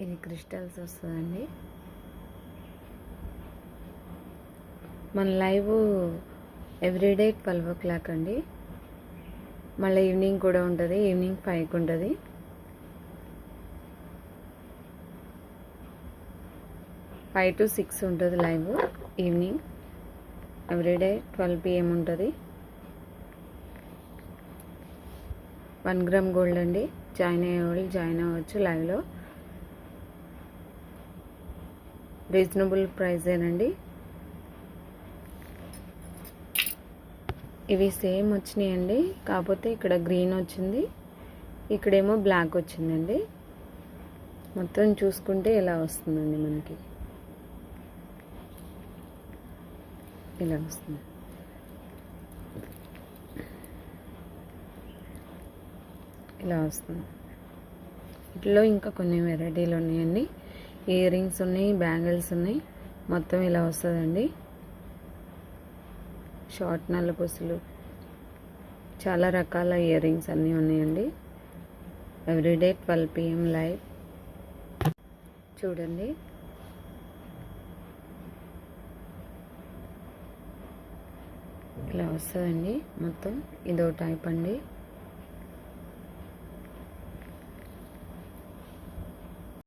ఇది క్రిస్టల్స్ వస్తుందండి. మన లైవ్ ఎవ్రీడే 12 o'clock అండి. మళ్ళీ ఈవినింగ్ కూడా ఉంటుంది, ఈవినింగ్ 5కి ఉంటుంది. ఫైవ్ టు 6 ఉంటుంది లైవ్. ఈవినింగ్ ఎవ్రీడే 12 PM ఉంటుంది. 1 గ్రామ్ గోల్డ్ అండి. జాయిన్ అయ్యే వాళ్ళు జాయిన్ అవ్వచ్చు లైవ్లో. రీజనబుల్ ప్రైజేనండి. ఇవి సేమ్ వచ్చినాయండి, కాకపోతే ఇక్కడ గ్రీన్ వచ్చింది, ఇక్కడేమో బ్లాక్ వచ్చిందండి. మొత్తం చూసుకుంటే ఇలా వస్తుందండి, మనకి ఇలా వస్తుంది. ఇలా వస్తుంది. ఇట్లో ఇంకా కొన్ని వెరైటీలు ఉన్నాయండి. ఇయర్ రింగ్స్ ఉన్నాయి, బ్యాంగిల్స్ ఉన్నాయి. మొత్తం ఇలా వస్తుందండి. షార్ట్ నల్లపూసలు, చాలా రకాల ఇయర్ రింగ్స్ అన్నీ ఉన్నాయండి. ఎవ్రీడే 12 PM లైవ్ చూడండి. ఇలా వస్తుందండి మొత్తం. ఇదో టైప్ అండి.